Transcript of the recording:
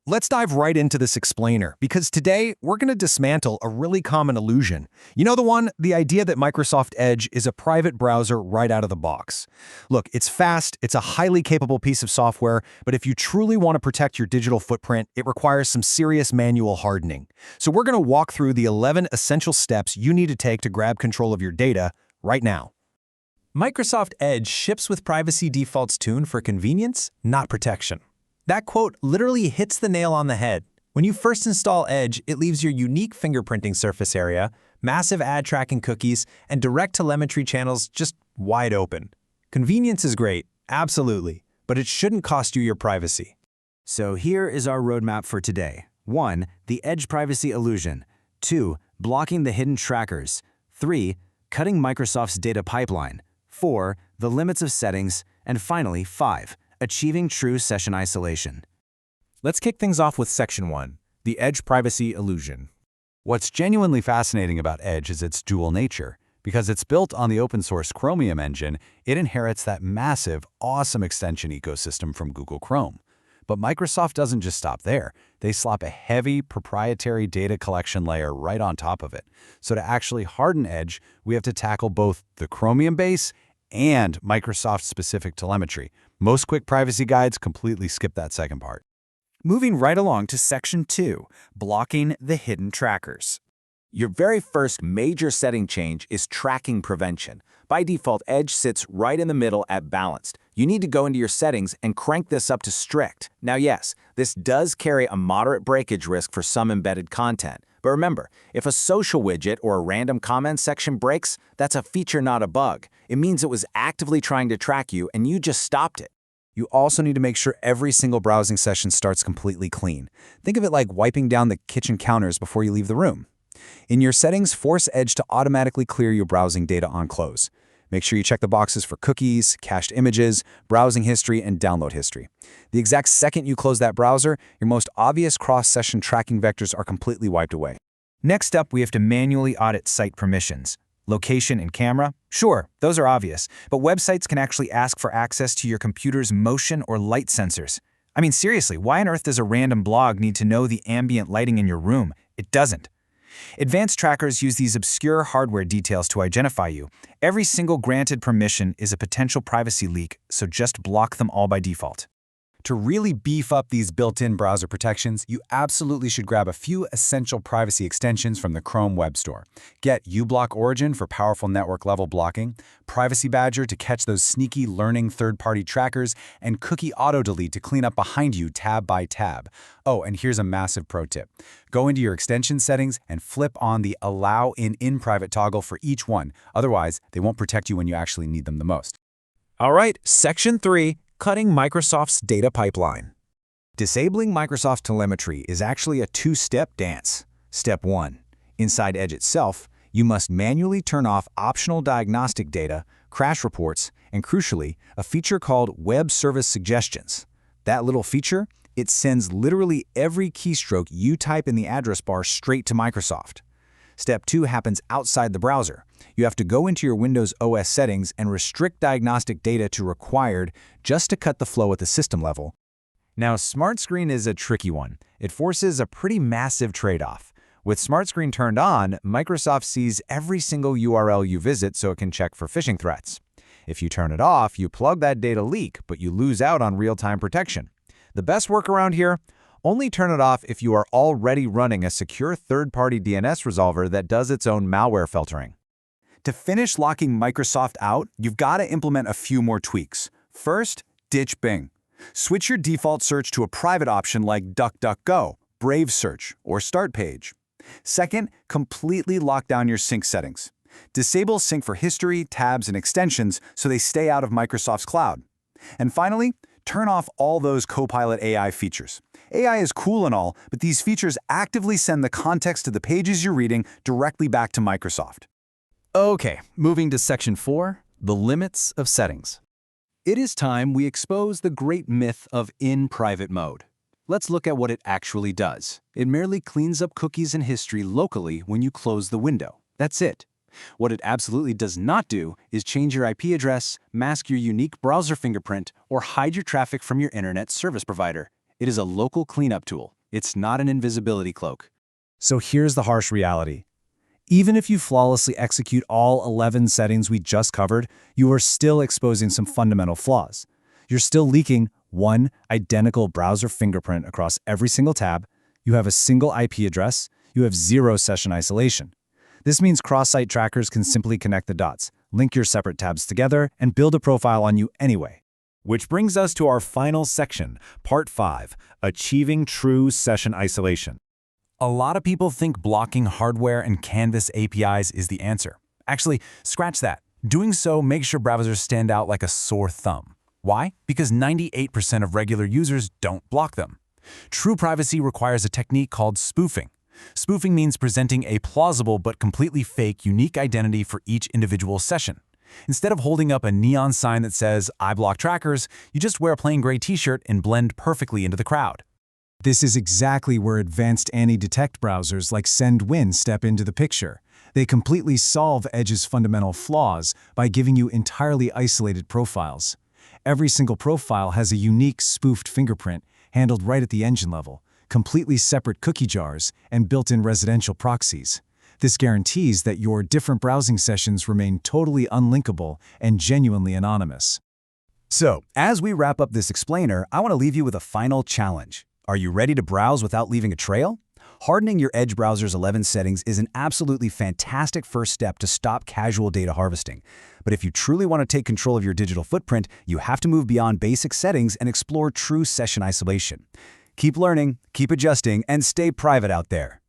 let's dive right into this explainer, because today we're going to dismantle a really common illusion. You know the one? The idea that Microsoft Edge is a private browser right out of the box. Look, it's fast, it's a highly capable piece of software, but if you truly want to protect your digital footprint, it requires some serious manual hardening. So we're going to walk through the 11 essential steps you need to take to grab control of your data right now. Microsoft Edge ships with privacy defaults tuned for convenience, not protection. That quote literally hits the nail on the head. When you first install Edge, it leaves your unique fingerprinting surface area, massive ad tracking cookies, and direct telemetry channels just wide open. Convenience is great, absolutely, but it shouldn't cost you your privacy. So here is our roadmap for today. 1. The Edge privacy illusion. 2. Blocking the hidden trackers. 3. Cutting Microsoft's data pipeline. 4. The limits of settings. And finally, 5. Achieving true session isolation. Let's kick things off with Section 1, the Edge privacy illusion. What's genuinely fascinating about Edge is its dual nature. Because it's built on the open-source Chromium engine, it inherits that massive, awesome extension ecosystem from Google Chrome. But Microsoft doesn't just stop there. They slap a heavy, proprietary data collection layer right on top of it. So to actually harden Edge, we have to tackle both the Chromium base and Microsoft-specific telemetry. Most quick privacy guides completely skip that second part. Moving right along to Section 2, blocking the hidden trackers. Your very first major setting change is tracking prevention. By default, Edge sits right in the middle at balanced. You need to go into your settings and crank this up to strict. Now yes, this does carry a moderate breakage risk for some embedded content. But remember, if a social widget or a random comment section breaks, that's a feature, not a bug. It means it was actively trying to track you and you just stopped it. You also need to make sure every single browsing session starts completely clean. Think of it like wiping down the kitchen counters before you leave the room. In your settings, force Edge to automatically clear your browsing data on close. Make sure you check the boxes for cookies, cached images, browsing history, and download history. The exact second you close that browser, your most obvious cross-session tracking vectors are completely wiped away. Next up, we have to manually audit site permissions. Location and camera? Sure, those are obvious, but websites can actually ask for access to your computer's motion or light sensors. I mean, seriously, why on earth does a random blog need to know the ambient lighting in your room? It doesn't. Advanced trackers use these obscure hardware details to identify you. Every single granted permission is a potential privacy leak, so just block them all by default. To really beef up these built-in browser protections, you absolutely should grab a few essential privacy extensions from the Chrome Web Store. Get uBlock Origin for powerful network-level blocking, Privacy Badger to catch those sneaky learning third-party trackers, and Cookie Auto Delete to clean up behind you tab by tab. Oh, and here's a massive pro tip. Go into your extension settings and flip on the Allow in Private toggle for each one. Otherwise, they won't protect you when you actually need them the most. All right, Section 3, cutting Microsoft's data pipeline. Disabling Microsoft telemetry is actually a two-step dance. Step 1. Inside Edge itself, you must manually turn off optional diagnostic data, crash reports, and crucially, a feature called Web Service Suggestions. That little feature, it sends literally every keystroke you type in the address bar straight to Microsoft. Step 2 happens outside the browser. You have to go into your Windows OS settings and restrict diagnostic data to required just to cut the flow at the system level. Now, Smart Screen is a tricky one. It forces a pretty massive trade-off. With Smart Screen turned on, Microsoft sees every single URL you visit so it can check for phishing threats. If you turn it off, you plug that data leak, but you lose out on real-time protection. The best workaround here? Only turn it off if you are already running a secure third-party DNS resolver that does its own malware filtering. To finish locking Microsoft out, you've got to implement a few more tweaks. First, ditch Bing. Switch your default search to a private option like DuckDuckGo, Brave Search, or Start Page. Second, completely lock down your sync settings. Disable sync for history, tabs, and extensions so they stay out of Microsoft's cloud. And finally, turn off all those Copilot AI features. AI is cool and all, but these features actively send the context of the pages you're reading directly back to Microsoft. Okay, moving to Section 4, the limits of settings. It is time we expose the great myth of in private mode. Let's look at what it actually does. It merely cleans up cookies and history locally when you close the window. That's it. What it absolutely does not do is change your IP address, mask your unique browser fingerprint, or hide your traffic from your internet service provider. It is a local cleanup tool. It's not an invisibility cloak. So here's the harsh reality. Even if you flawlessly execute all 11 settings we just covered, you are still exposing some fundamental flaws. You're still leaking one identical browser fingerprint across every single tab, you have a single IP address, you have zero session isolation. This means cross-site trackers can simply connect the dots, link your separate tabs together, and build a profile on you anyway. Which brings us to our final section, Part 5, Achieving True Session Isolation. A lot of people think blocking hardware and Canvas APIs is the answer. Actually, scratch that. Doing so makes your browsers stand out like a sore thumb. Why? Because 98% of regular users don't block them. True privacy requires a technique called spoofing. Spoofing means presenting a plausible but completely fake unique identity for each individual session. Instead of holding up a neon sign that says, "I block trackers," you just wear a plain gray t-shirt and blend perfectly into the crowd. This is exactly where advanced anti-detect browsers like SendWin step into the picture. They completely solve Edge's fundamental flaws by giving you entirely isolated profiles. Every single profile has a unique spoofed fingerprint handled right at the engine level, completely separate cookie jars, and built-in residential proxies. This guarantees that your different browsing sessions remain totally unlinkable and genuinely anonymous. So, as we wrap up this explainer, I want to leave you with a final challenge. Are you ready to browse without leaving a trail? Hardening your Edge browser's 11 settings is an absolutely fantastic first step to stop casual data harvesting. But if you truly want to take control of your digital footprint, you have to move beyond basic settings and explore true session isolation. Keep learning, keep adjusting, and stay private out there.